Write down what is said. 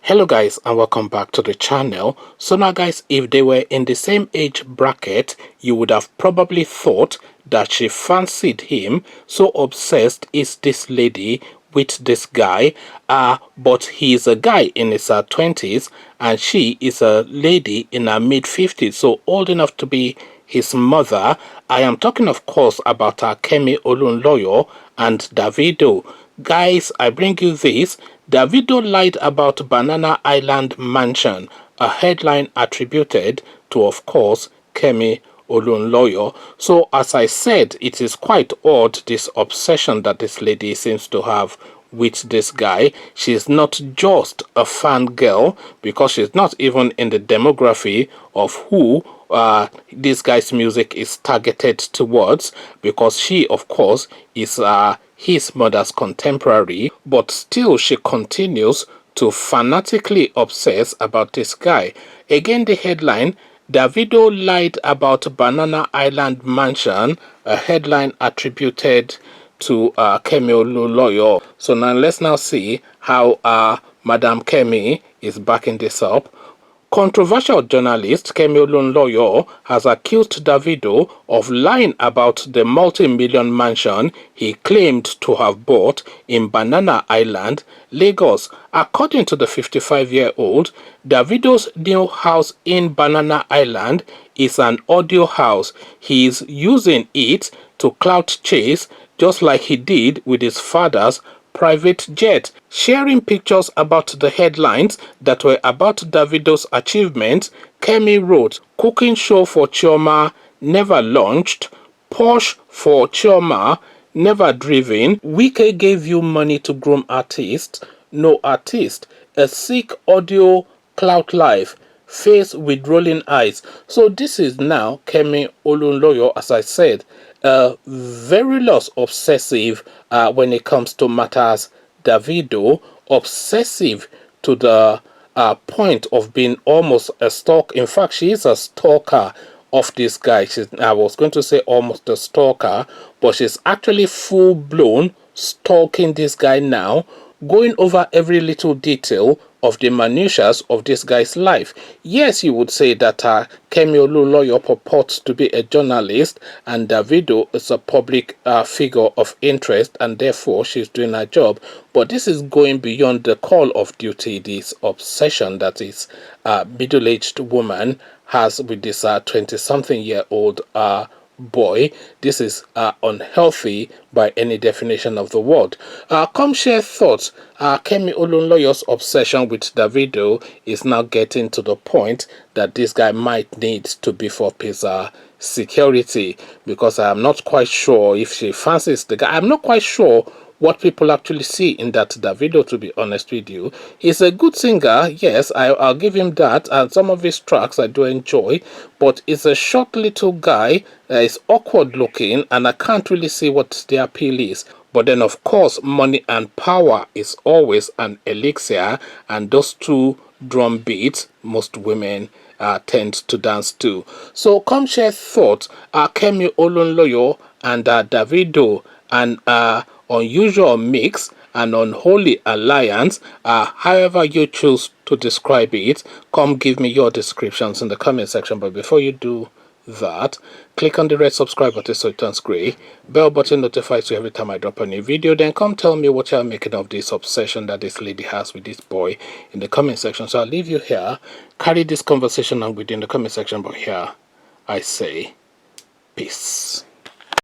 Hello guys, and welcome back to the channel. So now guys, if they were in the same age bracket, you would have probably thought that she fancied him. So obsessed is this lady with this guy, but he's a guy in his 20s and she is a lady in her mid 50s, so old enough to be his mother. I am talking of course about Kemi Olunloyo and Davido. Guys, I bring you this. Davido lied about Banana Island Mansion, a headline attributed to, of course, Kemi Olunloyo. So, as I said, it is quite odd, this obsession that this lady seems to have with this guy. She's not just a fan girl, because she's not even in the demography of who this guy's music is targeted towards, because she of course is his mother's contemporary, but still she continues to fanatically obsess about this guy. Again, the headline: Davido lied about Banana Island Mansion, a headline attributed to Kemi Olunloyo. So now let's now see how Madam Kemi is backing this up. Controversial journalist Kemi Olunloyo has accused Davido of lying about the multi-million mansion he claimed to have bought in Banana Island, Lagos. According to the 55-year-old, Davido's new house in Banana Island is an audio house. He is using it to clout chase, just like he did with his father's private jet. Sharing pictures about the headlines that were about Davido's achievements, Kemi wrote, "Cooking show for Chioma, never launched. Porsche for Chioma, never driven. Wike gave you money to groom artists, no artist. A sick audio clout life. Face with rolling eyes." So this is now Kemi Olunloyo, as I said, very lost obsessive when it comes to matters Davido, obsessive to the point of being almost a stalker. In fact, she is a stalker of this guy. I was going to say almost a stalker, but she's actually full-blown stalking this guy now, going over every little detail of the minutiae of this guy's life. Yes, you would say that Kemi Olunloyo purports to be a journalist and Davido is a public figure of interest, and therefore she's doing her job. But this is going beyond the call of duty, this obsession that is middle-aged woman has with this 20-something-year-old boy. This is unhealthy by any definition of the word. Come share thoughts. Kemi Olunloyo's obsession with Davido is now getting to the point that this guy might need to beef up his security, because I'm not quite sure if she fancies the guy. I'm not quite sure what people actually see in that Davido, to be honest with you. He's a good singer, yes, I'll give him that, and some of his tracks I do enjoy, but he's a short little guy, he's awkward looking, and I can't really see what the appeal is. But then of course, money and power is always an elixir, and those two drum beats most women tend to dance to. So come share thoughts. Kemi Olunloyo and Davido, and unusual mix, an unholy alliance, however you choose to describe it. Come give me your descriptions in the comment section. But before you do that, click on the red subscribe button so it turns gray. Bell button notifies you every time I drop a new video. Then come tell me what you're making of this obsession that this lady has with this boy in the comment section. So I'll leave you here. Carry this conversation on within the comment section. But here I say peace.